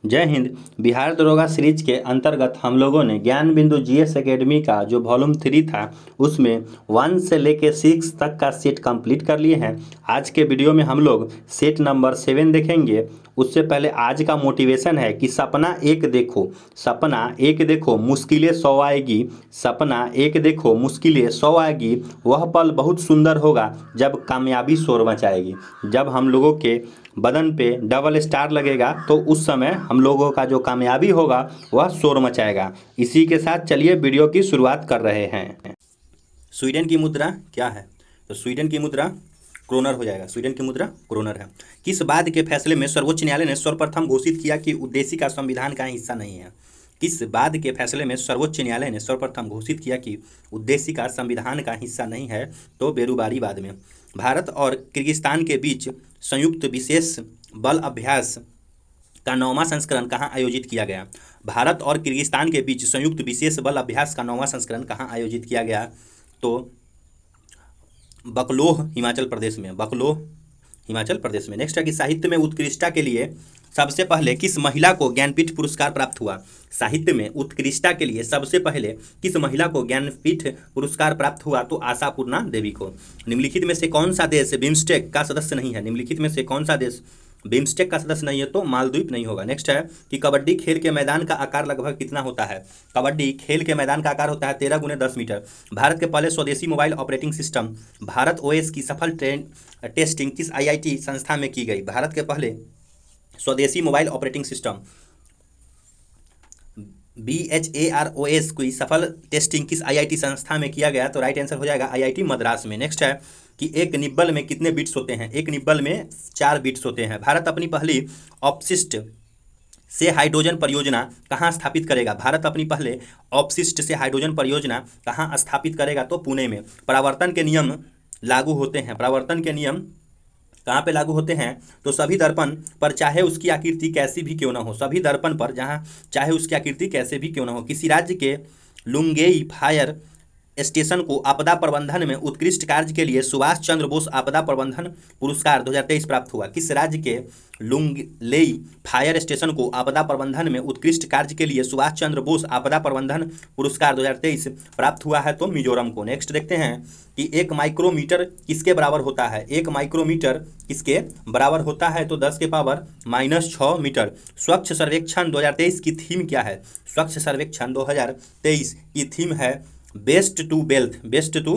जय हिंद। बिहार दरोगा सीरीज के अंतर्गत हम लोगों ने ज्ञान बिंदु जीएस एकेडमी का जो वॉल्यूम 3 था उसमें 1 से लेके 6 तक का सेट कंप्लीट कर लिए हैं। आज के वीडियो में हम लोग सेट नंबर 7 देखेंगे। उससे पहले आज का मोटिवेशन है कि सपना एक देखो मुश्किलें 100 आएगी। सपना एक देखो मुश्किलें 100 आएगी। वह पल बहुत सुंदर होगा जब कामयाबी शोर मचाएगी। जब हम लोगों के बदन पे डबल स्टार लगेगा तो उस समय हम लोगों का जो कामयाबी होगा वह शोर मचाएगा। इसी के साथ चलिए वीडियो की शुरुआत कर रहे हैं। स्वीडन की मुद्रा क्या है? तो स्वीडन की मुद्रा क्रोनर हो जाएगा। स्वीडन की मुद्रा क्रोनर है। किस बाद के फैसले में सर्वोच्च न्यायालय ने सर्वप्रथम घोषित किया कि उद्देशिका संविधान का हिस्सा नहीं है? किस बाद के फैसले में सर्वोच्च न्यायालय ने सर्वप्रथम घोषित किया कि उद्देशिका संविधान का हिस्सा नहीं है? तो बेरुबारी बाद में। भारत और किर्गिस्तान के बीच संयुक्त विशेष बल अभ्यास का 9वां संस्करण कहाँ आयोजित किया गया? भारत और किर्गिस्तान के बीच संयुक्त विशेष बल अभ्यास का 9वां संस्करण कहाँ आयोजित किया गया? तो बकलोह हिमाचल प्रदेश में। बकलोह हिमाचल प्रदेश में। नेक्स्ट है कि साहित्य में उत्कृष्टता के लिए सबसे पहले किस महिला को ज्ञानपीठ पुरस्कार प्राप्त हुआ? साहित्य में उत्कृष्टता के लिए सबसे पहले किस महिला को ज्ञानपीठ पुरस्कार प्राप्त हुआ? तो आशापूर्णा देवी को। निम्नलिखित में से कौन सा देश बिम्स्टेक का सदस्य नहीं है? निम्नलिखित में से कौन सा देश बिम्स्टेक का सदस्य नहीं है? तो मालदीव नहीं होगा। नेक्स्ट है कि कबड्डी खेल के मैदान का आकार लगभग कितना होता है? कबड्डी खेल के मैदान का आकार होता है 13 × 10 मीटर। भारत के पहले स्वदेशी mobile operating system Bharat OS की सफल टेस्टिंग किस आईआईटी संस्था में की गई? भारत के पहले स्वदेशी मोबाइल ऑपरेटिंग सिस्टम BHAROS की सफल टेस्टिंग किस आईआईटी संस्था में किया गया? तो राइट आंसर हो जाएगा आईआईटी मद्रास में। नेक्स्ट है कि एक निब्बल में कितने बिट्स होते हैं? एक निब्बल में 4 बिट्स होते हैं। भारत अपनी पहली अपशिष्ट से हाइड्रोजन परियोजना कहाँ स्थापित करेगा? भारत अपनी पहले अपशिष्ट से हाइड्रोजन परियोजना कहाँ स्थापित करेगा? तो पुणे में। परावर्तन के नियम लागू होते हैं। परावर्तन के नियम कहाँ पे लागू होते हैं? तो सभी दर्पण पर चाहे उसकी आकृति कैसी भी क्यों ना हो। सभी दर्पण पर जहाँ चाहे उसकी आकृति कैसे भी क्यों ना हो। किसी राज्य के लुंगेई फायर स्टेशन को आपदा प्रबंधन में उत्कृष्ट कार्य के लिए सुभाष चंद्र बोस आपदा प्रबंधन पुरस्कार 2023 प्राप्त हुआ? किस राज्य के लुंगलेई फायर स्टेशन को आपदा प्रबंधन में उत्कृष्ट कार्य के लिए सुभाष चंद्र बोस आपदा प्रबंधन पुरस्कार 2023 प्राप्त हुआ है? तो मिजोरम को। नेक्स्ट देखते हैं कि 1 माइक्रोमीटर किसके बराबर होता है? 1 माइक्रोमीटर किसके बराबर होता है? तो 10 के पावर -6 मीटर। स्वच्छ सर्वेक्षण 2023 की थीम क्या है? स्वच्छ सर्वेक्षण 2023 की थीम है best to wealth. Best to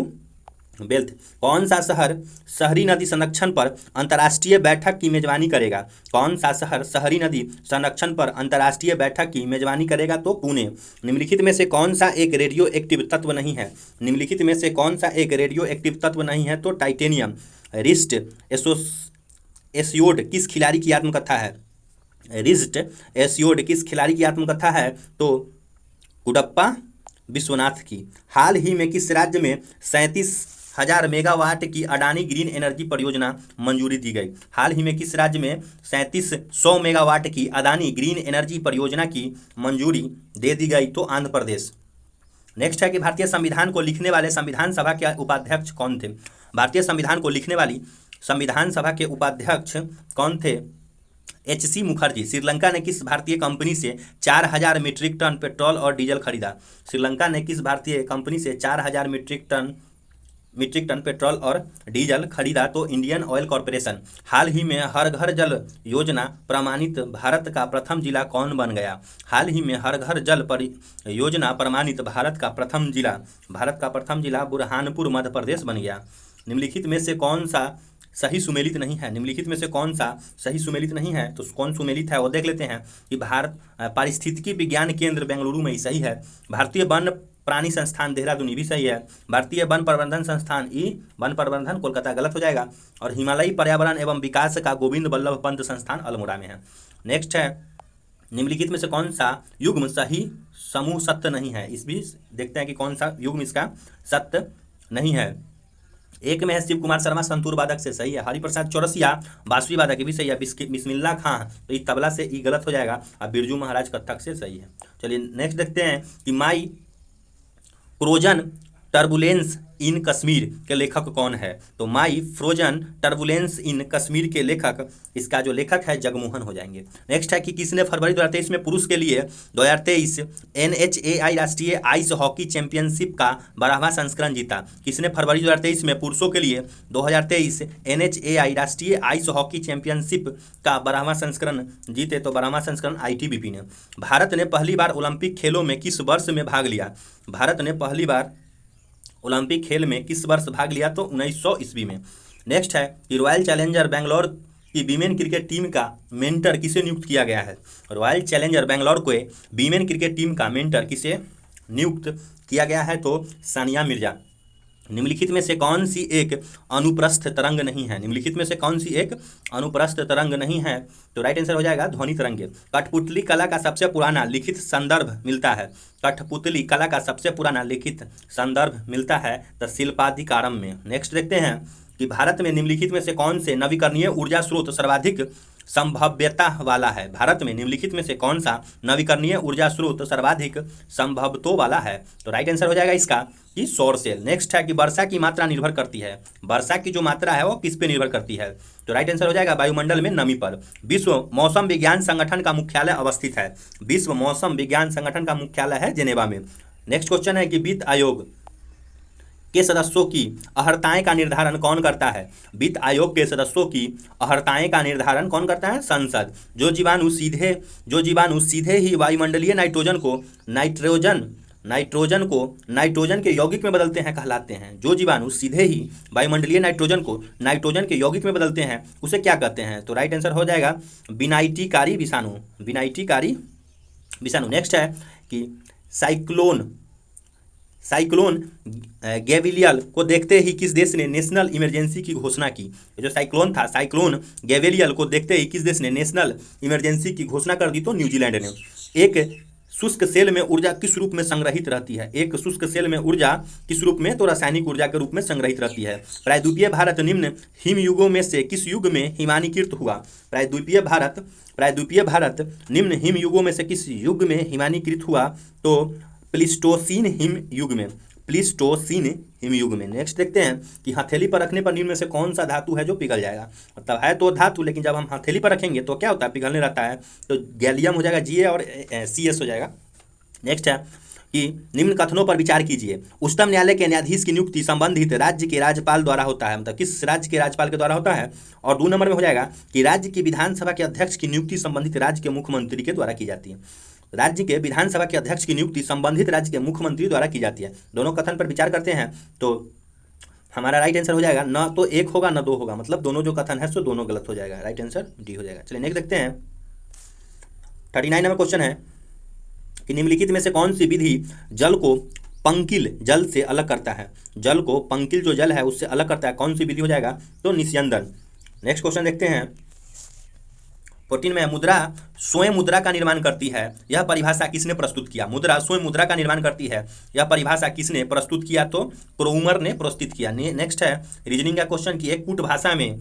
wealth. कौन सा शहर शहरी नदी संरक्षण पर अंतर्राष्ट्रीय बैठक की मेजबानी करेगा? कौन सा शहर शहरी नदी संरक्षण पर अंतर्राष्ट्रीय बैठक की मेजबानी करेगा? तो पुणे। निम्नलिखित में से कौन सा एक रेडियो एक्टिव तत्व नहीं है? निम्नलिखित में से कौन सा एक रेडियो एक्टिव तत्व नहीं है? तो टाइटेनियम। रिस्ट एसियोड किस खिलाड़ी की आत्मकथा है? रिस्ट एसियोड किस खिलाड़ी की आत्मकथा है? तो कुडप्पा विश्वनाथ की। हाल ही में किस राज्य में 37,000 मेगावाट की अडानी ग्रीन एनर्जी परियोजना मंजूरी दी गई? हाल ही में किस राज्य में 3700 मेगावाट की अडानी ग्रीन एनर्जी परियोजना की मंजूरी दे दी गई? तो आंध्र प्रदेश। नेक्स्ट है कि भारतीय संविधान को लिखने वाले संविधान सभा के उपाध्यक्ष कौन थे? भारतीय संविधान को लिखने वाली संविधान सभा के उपाध्यक्ष कौन थे? HC मुखर्जी। श्रीलंका ने किस भारतीय कंपनी से 4000 मीट्रिक टन पेट्रोल और डीजल खरीदा? श्रीलंका ने किस भारतीय कंपनी से 4000 मीट्रिक टन पेट्रोल और डीजल खरीदा? तो इंडियन ऑयल कॉरपोरेशन। हाल ही में हर घर जल योजना प्रमाणित भारत का प्रथम जिला कौन बन गया? हाल ही में हर घर जल योजना प्रमाणित भारत का प्रथम जिला बुरहानपुर मध्य प्रदेश बन गया। निम्नलिखित में से कौन सा सही सुमेलित नहीं है? निम्नलिखित में से कौन सा सही सुमेलित नहीं है? तो कौन सुमेलित है वो देख लेते हैं कि भारत पारिस्थितिकी विज्ञान केंद्र बेंगलुरु में ही सही है। भारतीय वन प्राणी संस्थान देहरादून भी सही है। भारतीय वन प्रबंधन संस्थान वन प्रबंधन कोलकाता गलत हो जाएगा। और हिमालयी पर्यावरण एवं विकास का गोविंद वल्लभ पंत संस्थान अल्मोड़ा में है। नेक्स्ट है निम्नलिखित में से कौन सा युग्म सही समूह सत्य नहीं है? इस भी देखते हैं कि कौन सा युग्म इसका सत्य नहीं है। एक में है शिव कुमार शर्मा संतूर वादक से सही है। हरिप्रसाद चौरसिया बांसुरी वादक भी सही है। बिस्मिल्ला खां तो ये तबला से ई गलत हो जाएगा। और बिरजू महाराज कत्थक से सही है। चलिए नेक्स्ट देखते हैं कि माई क्रोजन टर्बुलेंस इन कश्मीर के लेखक कौन है? तो माई फ्रोजन टर्बुलेंस इन कश्मीर के लेखक, इसका जो लेखक है जगमोहन हो जाएंगे। नेक्स्ट है कि किसने फरवरी 2023 में पुरुष के लिए 2023 NHAI राष्ट्रीय आइस हॉकी चैंपियनशिप का 12वां संस्करण जीता? किसने फरवरी 2023 में पुरुषों के लिए 2023 NHAI राष्ट्रीय आइस हॉकी चैंपियनशिप का 12वां संस्करण जीते? तो 12वां संस्करण ITBP ने। भारत ने पहली बार ओलंपिक खेलों में किस वर्ष में भाग लिया? भारत ने पहली बार ओलंपिक खेल में किस वर्ष भाग लिया? तो 1900 ईस्वी में। नेक्स्ट है कि रॉयल चैलेंजर बेंगलोर की वीमेन क्रिकेट टीम का मेंटर किसे नियुक्त किया गया है? रॉयल चैलेंजर बेंगलोर को वीमेन क्रिकेट टीम का मेंटर किसे नियुक्त किया गया है? तो सानिया मिर्जा। निम्नलिखित में से कौन सी एक अनुप्रस्थ तरंग नहीं है? निम्नलिखित में से कौन सी एक अनुप्रस्थ तरंग नहीं है? तो राइट आंसर हो जाएगा ध्वनि तरंग। कठपुतली कला का सबसे पुराना लिखित संदर्भ मिलता है? कठपुतली कला का सबसे पुराना लिखित संदर्भ मिलता है द शिल्पाधिकारम में। नेक्स्ट देखते हैं कि भारत में निम्नलिखित में से कौन से नवीकरणीय ऊर्जा स्रोत सर्वाधिक संभाव्यता वाला है? भारत में निम्नलिखित में से कौन सा नवीकरणीय ऊर्जा स्रोत सर्वाधिक संभवतों वाला है? तो राइट आंसर हो जाएगा इसका कि सौर सेल। नेक्स्ट है कि वर्षा की मात्रा निर्भर करती है, वर्षा की जो मात्रा है वो किस पे निर्भर करती है? तो राइट आंसर हो जाएगा वायुमंडल में नमी पर। विश्व मौसम विज्ञान संगठन का मुख्यालय अवस्थित है? विश्व मौसम विज्ञान संगठन का मुख्यालय है जेनेवा में। नेक्स्ट क्वेश्चन है कि वित्त आयोग के सदस्यों की अर्हताएं का निर्धारण कौन करता है? वित्त आयोग के सदस्यों की अर्हताएं का निर्धारण कौन करता है? संसद। जो जीवाणु सीधे ही वायुमंडलीय नाइट्रोजन के यौगिक में बदलते हैं कहलाते हैं। जो जीवाणु सीधे ही वायुमंडलीय नाइट्रोजन को नाइट्रोजन के यौगिक में बदलते हैं उसे क्या कहते हैं? तो राइट आंसर हो जाएगा विनाइटिकारी विषाणु। नेक्स्ट है कि साइक्लोन गैविलियल को देखते ही किस देश ने नेशनल इमरजेंसी की घोषणा की? जो साइक्लोन था, साइक्लोन गैविलियल को देखते ही किस देश ने नेशनल इमरजेंसी की घोषणा कर दी? तो न्यूजीलैंड ने। एक शुष्क सेल में ऊर्जा किस रूप में संग्रहित रहती है? एक शुष्क सेल में ऊर्जा किस रूप में? तो रासायनिक ऊर्जा के रूप में संग्रहित रहती है। प्रायद्वीपीय भारत निम्न हिमयुगों में से किस युग में हिमानीकृत हुआ? प्रायद्वीपीय भारत निम्न हिमयुगों में से किस युग में हिमानीकृत हुआ? तो प्लीस्टोसीन हिमयुग में। नेक्स्ट देखते हैं कि हथेली पर रखने पर निम्न में से कौन सा धातु है जो पिघल जाएगा? मतलब है तो धातु, लेकिन जब हम हथेली पर रखेंगे तो क्या होता है? पिघलने रहता है। तो गैलियम हो जाएगा Ga और CS हो जाएगा। नेक्स्ट है कि निम्न कथनों पर विचार कीजिए। उच्चतम न्यायालय के न्यायाधीश की नियुक्ति संबंधित राज्य के राज्यपाल द्वारा होता है? मतलब किस राज्य के राज्यपाल के द्वारा होता है? और 2 नंबर में हो जाएगा कि राज्य की विधानसभा के अध्यक्ष की नियुक्ति संबंधित राज्य के मुख्यमंत्री के द्वारा की जाती है। राज्य के विधानसभा के अध्यक्ष की नियुक्ति संबंधित राज्य के मुख्यमंत्री द्वारा की जाती है। दोनों कथन पर विचार करते हैं तो हमारा राइट आंसर हो जाएगा न तो 1 होगा न 2 होगा, मतलब दोनों जो कथन है सो दोनों गलत हो जाएगा। राइट आंसर D हो जाएगा। चलिए नेक्स्ट देखते हैं। 39 नंबर क्वेश्चन है कि निम्नलिखित में से कौन सी विधि जल को पंकिल जल से अलग करता है? जल को पंकिल जो जल है उससे अलग करता है, कौन सी विधि हो जाएगा? तो निस्यंदन। नेक्स्ट क्वेश्चन देखते हैं। 14 में मुद्रा स्वयं मुद्रा का निर्माण करती है, यह परिभाषा किसने प्रस्तुत किया? मुद्रा स्वयं मुद्रा का निर्माण करती है, यह परिभाषा किसने प्रस्तुत किया? तो क्रोमर ने प्रस्तुत किया। नेक्स्ट है रीजनिंग का क्वेश्चन कि एक कूट भाषा में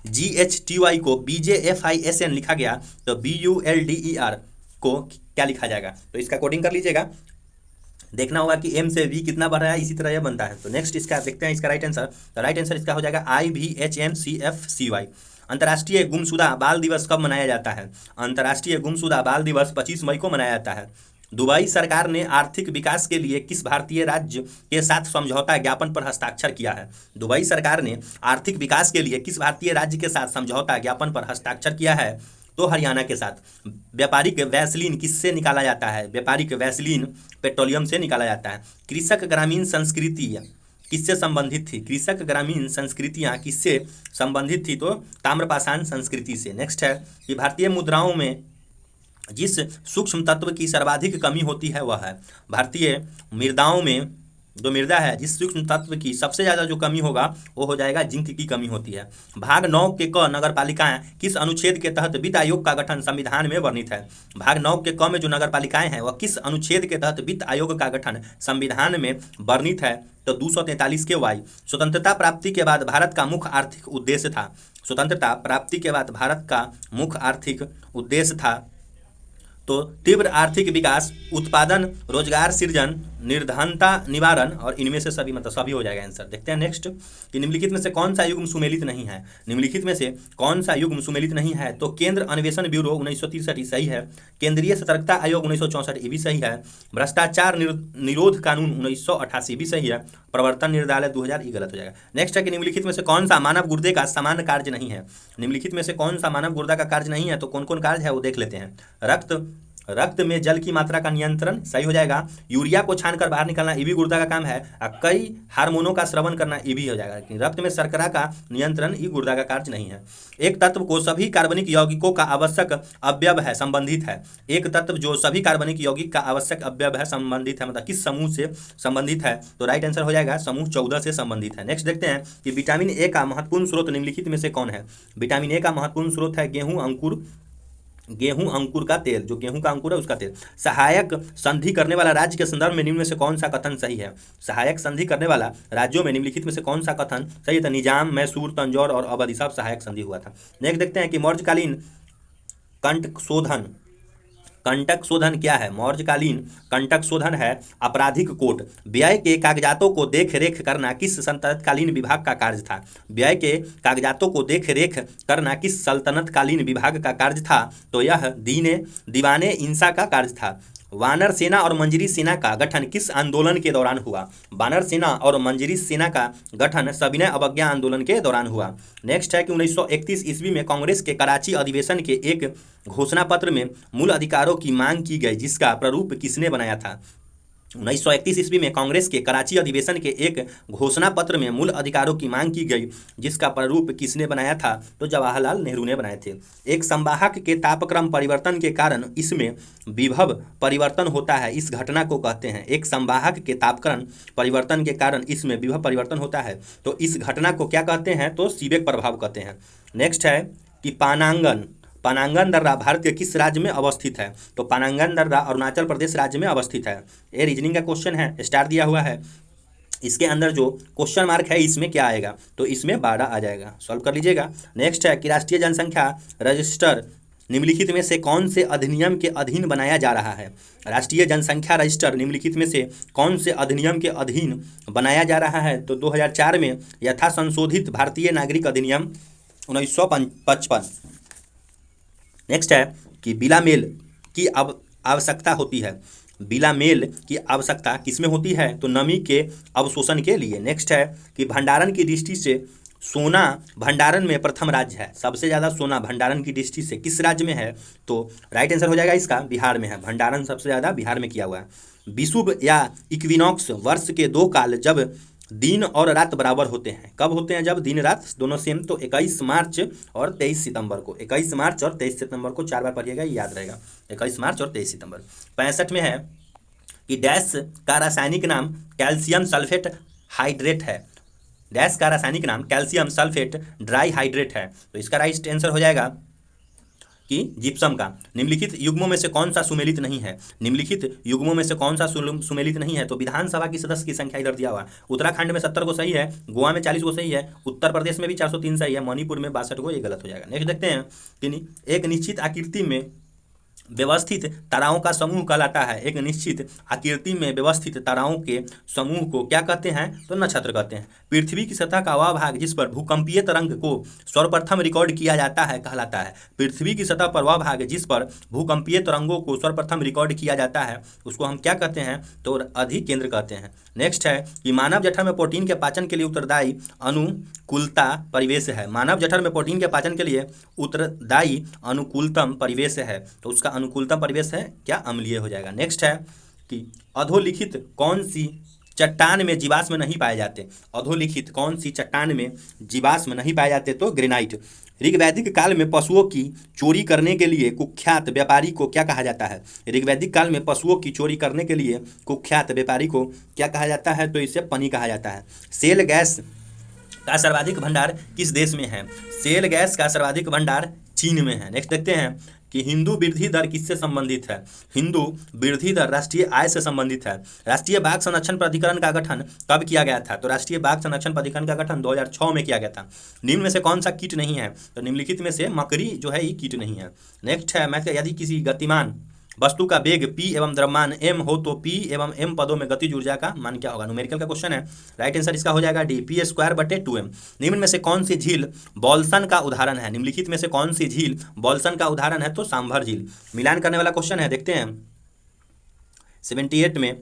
MIGHTY को BJFISN लिखा गया तो BULDER को क्या लिखा जाएगा? तो इसका कोडिंग कर लीजिएगा। देखना होगा कि M से V कितना बढ़ रहा है, इसी तरह यह बनता है। तो नेक्स्ट इसका देखते हैं इसका राइट आंसर। तो राइट आंसर इसका हो जाएगा IVHMCFCY। अंतर्राष्ट्रीय गुमशुदा बाल दिवस कब मनाया जाता है? अंतर्राष्ट्रीय गुमशुदा बाल दिवस 25 मई को मनाया जाता है। दुबई सरकार ने आर्थिक विकास के लिए किस भारतीय राज्य के साथ समझौता ज्ञापन पर हस्ताक्षर किया है? दुबई सरकार ने आर्थिक विकास के लिए किस भारतीय राज्य के साथ समझौता ज्ञापन पर हस्ताक्षर किया है? तो हरियाणा के साथ। व्यापारिक वैसलीन किससे निकाला जाता है? व्यापारिक वैसलीन पेट्रोलियम से निकाला जाता है। कृषक ग्रामीण संस्कृति किससे संबंधित थी? कृषक ग्रामीण संस्कृतियाँ किससे संबंधित थी? तो ताम्रपाषाण संस्कृति से। नेक्स्ट है कि भारतीय मुद्राओं में जिस सूक्ष्म तत्व की सर्वाधिक कमी होती है वह है? भारतीय मृदाओं में जो मृदा है जिस सूक्ष्म तत्व की सबसे ज़्यादा जो कमी होगा वो हो जाएगा जिंक की कमी होती है। भाग 9 के क नगर पालिकाएँ किस अनुच्छेद के तहत वित्त आयोग का गठन संविधान में वर्णित है? भाग 9 के क में जो नगर पालिकाएँ हैं वह किस अनुच्छेद के तहत वित्त आयोग का गठन संविधान में वर्णित है? तो 243 के वाई। स्वतंत्रता प्राप्ति के बाद भारत का मुख्य आर्थिक उद्देश्य था? स्वतंत्रता प्राप्ति के बाद भारत का मुख्य आर्थिक उद्देश्य था तो तीव्र आर्थिक विकास, उत्पादन, रोजगार सृजन, निर्धनता निवारण और इनमें से सभी, मतलब सभी हो जाएगा आंसर। देखते हैं नेक्स्ट कि निम्नलिखित में से कौन सा युग्म सुमेलित नहीं है। निम्नलिखित में से कौन सा युग्म सुमेलित नहीं है, तो केंद्र अन्वेषण ब्यूरो 1963 सही है, केंद्रीय सतर्कता आयोग 1964 ये भी सही है, भ्रष्टाचार निरोध कानून 1988 भी सही है, प्रवर्तन निदेशालय 2000 ये गलत हो जाएगा। नेक्स्ट है कि निम्नलिखित में से कौन सा मानव गुर्दे का समान कार्य नहीं है। निम्नलिखित में से कौन सा मानव गुर्दा का कार्य नहीं है, तो कौन कौन कार्य है वो देख लेते हैं। रक्त में जल की मात्रा का नियंत्रण सही हो जाएगा, यूरिया को छानकर बाहर निकालना ये भी गुर्दा का काम है, और कई हार्मोनों का स्रवण करना ये भी हो जाएगा। लेकिन रक्त में शर्करा का नियंत्रण ये गुर्दा का कार्य नहीं है। एक तत्व को सभी कार्बनिक यौगिकों का आवश्यक अवयव है, संबंधित है। एक तत्व जो सभी कार्बनिक यौगिक का आवश्यक अवयव है, संबंधित है, मतलब किस समूह से संबंधित है, तो राइट आंसर हो जाएगा समूह 14 से संबंधित है। नेक्स्ट देखते हैं कि विटामिन ए का महत्वपूर्ण स्रोत निम्नलिखित में से कौन है। विटामिन ए का महत्वपूर्ण स्रोत है गेहूं अंकुर का तेल, जो गेहूं का अंकुर है उसका तेल। सहायक संधि करने वाला राज्य के संदर्भ में निम्न में से कौन सा कथन सही है। सहायक संधि करने वाला राज्यों में निम्नलिखित में से कौन सा कथन सही है, तो निजाम, मैसूर, तंजौर और अवध सब सहायक संधि हुआ था। नेक्स्ट देखते हैं कि मौर्यकालीन कंटक शोधन क्या है। मौर्यकालीन कंटक शोधन है आपराधिक कोर्ट। व्यय के कागजातों को देख रेख करना किस सल्तनतकालीन विभाग का कार्य था। व्यय के कागजातों को देख रेख करना किस सल्तनतकालीन विभाग का कार्य था, तो यह दीवाने इंसा का कार्य था। वानर सेना और मंजरी सेना का गठन किस आंदोलन के दौरान हुआ। वानर सेना और मंजरी सेना का गठन सविनय अवज्ञा आंदोलन के दौरान हुआ। नेक्स्ट है कि 1931 ईस्वी में कांग्रेस के कराची अधिवेशन के एक घोषणा पत्र में मूल अधिकारों की मांग की गई, जिसका प्रारूप किसने बनाया था। 1931 ईस्वी में कांग्रेस के कराची अधिवेशन के एक घोषणा पत्र में मूल अधिकारों की मांग की गई, जिसका प्रारूप किसने बनाया था, तो जवाहरलाल नेहरू ने बनाए थे। एक संवाहक के तापक्रम परिवर्तन के कारण इसमें विभव परिवर्तन होता है, इस घटना को कहते हैं। एक संवाहक के तापक्रम परिवर्तन के कारण इसमें विभव परिवर्तन होता है, तो इस घटना को क्या कहते हैं, तो सीबेक प्रभाव कहते हैं। नेक्स्ट है कि पानांगन दर्रा भारत के किस राज्य में अवस्थित है, तो पानांगन दर्रा अरुणाचल प्रदेश राज्य में अवस्थित है। ये रीजनिंग का क्वेश्चन है, स्टार दिया हुआ है। इसके अंदर जो क्वेश्चन मार्क है इसमें क्या आएगा, तो इसमें 12 आ जाएगा, सॉल्व कर लीजिएगा। नेक्स्ट है कि राष्ट्रीय जनसंख्या रजिस्टर निम्नलिखित में से कौन से अधिनियम के अधीन बनाया जा रहा है। राष्ट्रीय जनसंख्या रजिस्टर निम्नलिखित में से कौन से अधिनियम के अधीन बनाया जा रहा है, तो 2004 में यथा संशोधित भारतीय नागरिक अधिनियम 1955। नेक्स्ट है कि बिला मेल की आवश्यकता होती है। बिला मेल की आवश्यकता किसमें होती है, तो नमी के अवशोषण के लिए। नेक्स्ट है कि भंडारण की दृष्टि से सोना भंडारण में प्रथम राज्य है। सबसे ज़्यादा सोना भंडारण की दृष्टि से किस राज्य में है, तो राइट आंसर हो जाएगा इसका बिहार में है। भंडारण सबसे ज़्यादा बिहार में किया हुआ है। विषुव या इक्विनॉक्स वर्ष के 2 काल जब दिन और रात बराबर होते हैं। कब होते हैं, जब दिन रात दोनों सेम, तो 21 मार्च और 23 सितंबर को। 21 मार्च और 23 सितंबर को 4 बार पढ़िएगा, याद रहेगा। 21 मार्च और 23 सितंबर। 65 में है कि डैश का रासायनिक नाम कैल्शियम सल्फेट हाइड्रेट है। डैश का रासायनिक नाम कैल्शियम सल्फेट ड्राई हाइड्रेट है, तो इसका राइट आंसर हो जाएगा कि जिप्सम का। निम्नलिखित युग्मों में से कौन सा सुमेलित नहीं है। निम्नलिखित युग्मों में से कौन सा सुमेलित नहीं है, तो विधानसभा की सदस्य की संख्या इधर दिया हुआ। उत्तराखंड में 70 को सही है, गोवा में 40 को सही है, उत्तर प्रदेश में भी 403 सही है, मणिपुर में 62 को, ये गलत हो जाएगा। नेक्स्ट देखते हैं कि एक निश्चित आकृति में व्यवस्थित ताराओं का समूह कहलाता है। एक निश्चित आकृति में व्यवस्थित ताराओं के समूह को क्या कहते हैं, तो नक्षत्र कहते हैं। पृथ्वी की सतह का वह भाग जिस पर भूकंपीय तरंग को सर्वप्रथम रिकॉर्ड किया जाता है कहलाता है। पृथ्वी की सतह पर वह भाग जिस पर भूकंपीय तरंगों को सर्वप्रथम रिकॉर्ड किया जाता है उसको हम क्या कहते हैं, तो अधिकेंद्र कहते हैं। नेक्स्ट है कि मानव जठर में प्रोटीन के पाचन के लिए उत्तरदायी अनुकूलता परिवेश है। मानव जठर में प्रोटीन के पाचन के लिए उत्तरदायी अनुकूलतम परिवेश है, तो उसका अनुकूलतम परिवेश है क्या, अम्लीय हो जाएगा। नेक्स्ट है कि अधोलिखित कौन सी चट्टान में जीवाश्म नहीं पाए जाते। अधोलिखित कौन सी चट्टान में जीवाश्म नहीं पाए जाते, तो ग्रेनाइट। ऋग्वैदिक काल में पशुओं की चोरी करने के लिए कुख्यात व्यापारी को क्या कहा जाता है। ऋग्वैदिक काल में पशुओं की चोरी करने के लिए कुख्यात व्यापारी को क्या कहा जाता है, तो इसे पनी कहा जाता है। सेल गैस का सर्वाधिक भंडार किस देश में है। सेल गैस का सर्वाधिक भंडार चीन में है। नेक्स्ट देखते हैं कि हिंदू वृद्धि दर किससे संबंधित है। हिंदू वृद्धि दर राष्ट्रीय आय से संबंधित है। राष्ट्रीय बाघ संरक्षण प्राधिकरण का गठन कब किया गया था, तो राष्ट्रीय बाघ संरक्षण प्राधिकरण का गठन 2006 में किया गया था। निम्न में से कौन सा कीट नहीं है, तो निम्नलिखित में से मकड़ी जो है ये कीट नहीं है। नेक्स्ट है मैथ का, यदि किसी गतिमान वस्तु का वेग p एवं द्रव्यमान m हो तो p एवं m पदों में गतिज ऊर्जा का मान क्या होगा। न्यूमेरिकल का क्वेश्चन है। राइट आंसर इसका हो जाएगा डी, p²/2m। निम्न में से कौन सी झील बॉल्सन का उदाहरण है। निम्नलिखित में से कौन सी झील बॉल्सन का उदाहरण है, तो सांभर झील। मिलान करने वाला क्वेश्चन है, देखते हैं 78 में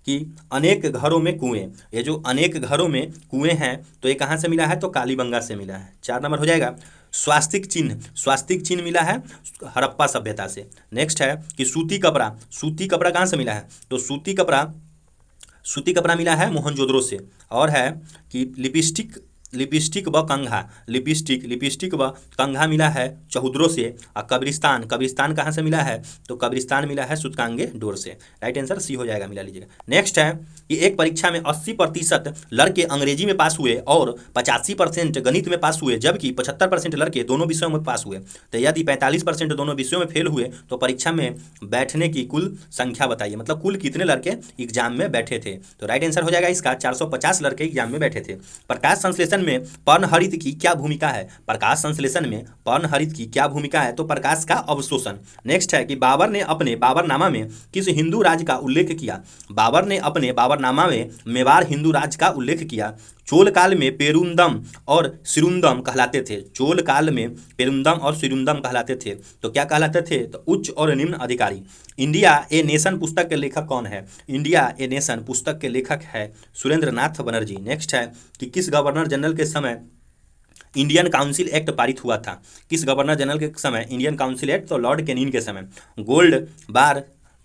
कि अनेक घरों में कुएं। ये जो अनेक घरों में कुएं हैं तो ये कहाँ से मिला है, तो कालीबंगा से मिला है। 4 नंबर हो जाएगा। स्वास्तिक चिन्ह मिला है हड़प्पा सभ्यता से। नेक्स्ट है कि सूती कपड़ा कहाँ से मिला है, तो सूती कपड़ा मिला है मोहनजोदड़ो से। और है कि लिपस्टिक व कंघा मिला है चौहद्रो से। और कब्रिस्तान कहाँ से मिला है, तो कब्रिस्तान मिला है सूतकांगे डोर से। राइट आंसर सी हो जाएगा, मिला लीजिएगा। नेक्स्ट है कि एक परीक्षा में 80% लड़के अंग्रेजी में पास हुए और 85% गणित में पास हुए, जबकि 75% लड़के दोनों विषयों में पास हुए। तो यदि 45% दोनों विषयों में फेल हुए तो परीक्षा में बैठने की कुल संख्या बताइए, मतलब कुल कितने लड़के एग्जाम में बैठे थे। तो राइट आंसर हो जाएगा इसका 450 लड़के एग्जाम में बैठे थे। प्रकाश संश्लेषण में पर्णहरित की क्या भूमिका है। प्रकाश संश्लेषण में पर्णहरित की क्या भूमिका है, तो प्रकाश का अवशोषण। नेक्स्ट है कि बाबर ने अपने बाबरनामा में किस हिंदू राज्य का उल्लेख किया। बाबर ने अपने बाबरनामा में मेवाड़ हिंदू राज्य का उल्लेख किया। चोल काल में पेरुंदम और सिरुंदम कहलाते थे। चोल काल में पेरुंदम और सिरुंदम कहलाते थे, तो क्या कहलाते थे, तो उच्च और निम्न अधिकारी। इंडिया ए नेशन पुस्तक के लेखक कौन है। इंडिया ए नेशन पुस्तक के लेखक है सुरेंद्र नाथ बनर्जी। नेक्स्ट है कि किस गवर्नर जनरल के समय इंडियन काउंसिल एक्ट पारित हुआ था। किस गवर्नर जनरल के समय इंडियन काउंसिल एक्ट, तो लॉर्ड कैनिंग के समय।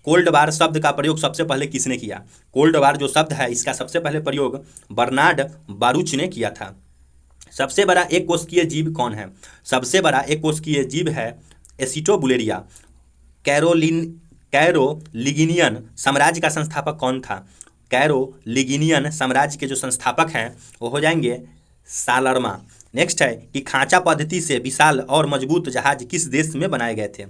कोल्ड वार शब्द का प्रयोग सबसे पहले किसने किया। कोल्ड वार जो शब्द है इसका सबसे पहले प्रयोग बर्नार्ड बारूच ने किया था। सबसे बड़ा एक कोशिकीय जीव कौन है। सबसे बड़ा एक कोशिकीय जीव है एसिटोबुलेरिया। कैरोलिगिनियन साम्राज्य का संस्थापक कौन था। कैरोलिगिनियन साम्राज्य के जो संस्थापक हैं वो हो जाएंगे सालरमा। नेक्स्ट है कि खांचा पद्धति से विशाल और मजबूत जहाज किस देश में बनाए गए थे।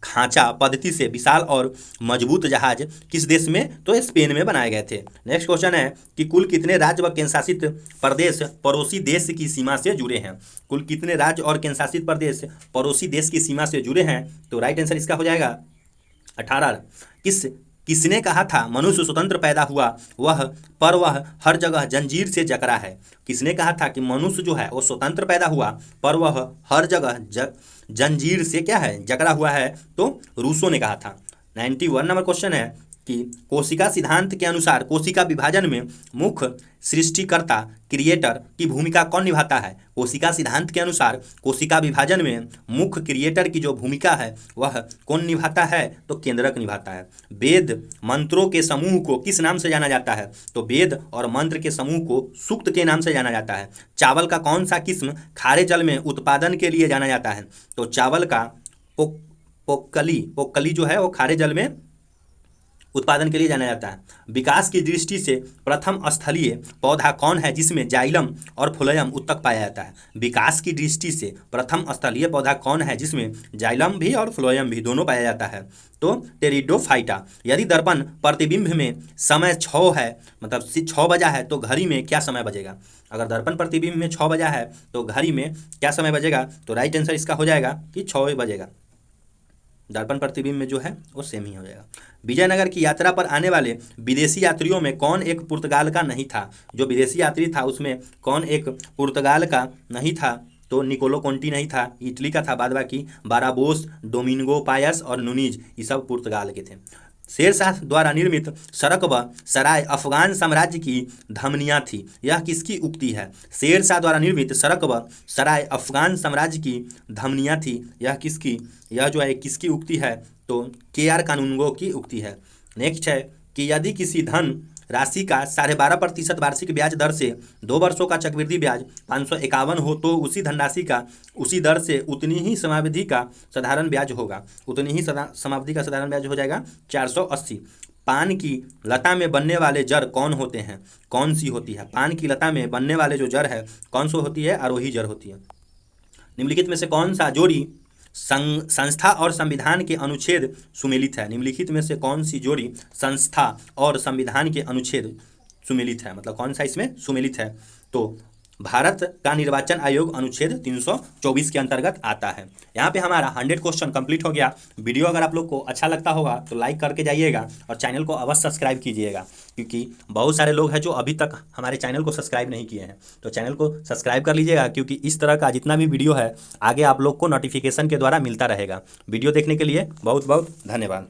खांचा पद्धति से विशाल और मजबूत जहाज किस देश में, तो स्पेन में बनाए गए थे। नेक्स्ट क्वेश्चन है कि कुल कितने राज्य व केंद्रशासित प्रदेश पड़ोसी देश की सीमा से जुड़े हैं। कुल कितने राज्य और केंद्रशासित प्रदेश पड़ोसी देश की सीमा से जुड़े हैं, तो राइट आंसर इसका हो जाएगा 18। किसने कहा था मनुष्य स्वतंत्र पैदा हुआ वह हर जगह जंजीर से जकड़ा है। किसने कहा था कि मनुष्य जो है वो स्वतंत्र पैदा हुआ पर वह हर जगह जंजीर से क्या है, जकड़ा हुआ है, तो रूसो ने कहा था। 91 नंबर क्वेश्चन है कि कोशिका सिद्धांत के अनुसार कोशिका विभाजन में मुख्य सृष्टिकर्ता क्रिएटर की भूमिका कौन निभाता है। कोशिका सिद्धांत के अनुसार कोशिका विभाजन में मुख्य क्रिएटर की जो भूमिका है वह कौन निभाता है, तो केंद्रक निभाता है। वेद मंत्रों के समूह को किस नाम से जाना जाता है, तो वेद और मंत्र के समूह को सूक्त के नाम से जाना जाता है। चावल का कौन सा किस्म खारे जल में उत्पादन के लिए जाना जाता है, तो चावल का पोक्कली जो है वो खारे जल में उत्पादन के लिए जाना जाता है। विकास की दृष्टि से प्रथम स्थलीय पौधा कौन है जिसमें जाइलम और फ्लोएम उत्तक पाया जाता है। विकास की दृष्टि से प्रथम स्थलीय पौधा कौन है जिसमें जाइलम भी और फ्लोएम भी दोनों पाया जाता है, तो टेरिडोफाइटा। यदि दर्पण प्रतिबिंब में समय 6 है, मतलब 6 बजा है, तो घड़ी में क्या समय बजेगा। अगर दर्पण प्रतिबिंब में 6 बजा है तो घड़ी में क्या समय बजेगा, तो राइट आंसर इसका हो जाएगा कि 6 बजेगा। दर्पण प्रतिबिंब में जो है वो सेम ही हो जाएगा। विजयनगर की यात्रा पर आने वाले विदेशी यात्रियों में कौन एक पुर्तगाल का नहीं था। जो विदेशी यात्री था उसमें कौन एक पुर्तगाल का नहीं था, तो निकोलो कोंटी नहीं था, इटली का था। बाद बाकी बाराबोस, डोमिंगो पायस और नुनीज ये सब पुर्तगाल के थे। शेरशाह द्वारा निर्मित सड़क व सराय अफगान साम्राज्य की धमनियाँ थी, यह किसकी उक्ति है। शेरशाह द्वारा निर्मित सड़क व सराय अफगान साम्राज्य की धमनियाँ थी, यह जो है किसकी उक्ति है, तो KR कानूनगो की उक्ति है। नेक्स्ट है कि यदि किसी धन राशि का 12.5% वार्षिक ब्याज दर से 2 वर्षों का चक्रवृद्धि ब्याज 551 हो तो उसी धनराशि का उसी दर से उतनी ही समावधि का साधारण ब्याज होगा। उतनी ही समावधि का साधारण ब्याज हो जाएगा 480। पान की लता में बनने वाले जड़ कौन होते हैं, कौन सी होती है। पान की लता में बनने वाले जो जड़ है कौन सी होती है, आरोही जड़ होती है। निम्नलिखित में से कौन सा जोड़ी संस्था और संविधान के अनुच्छेद सुमेलित है। निम्नलिखित में से कौन सी जोड़ी संस्था और संविधान के अनुच्छेद सुमेलित है, मतलब कौन सा इसमें सुमेलित है, तो भारत का निर्वाचन आयोग अनुच्छेद 324 के अंतर्गत आता है। यहाँ पे हमारा 100 क्वेश्चन कंप्लीट हो गया। वीडियो अगर आप लोग को अच्छा लगता होगा तो लाइक करके जाइएगा और चैनल को अवश्य सब्सक्राइब कीजिएगा, क्योंकि बहुत सारे लोग हैं जो अभी तक हमारे चैनल को सब्सक्राइब नहीं किए हैं। तो चैनल को सब्सक्राइब कर लीजिएगा, क्योंकि इस तरह का जितना भी वीडियो है आगे आप लोग को नोटिफिकेशन के द्वारा मिलता रहेगा। वीडियो देखने के लिए बहुत बहुत धन्यवाद।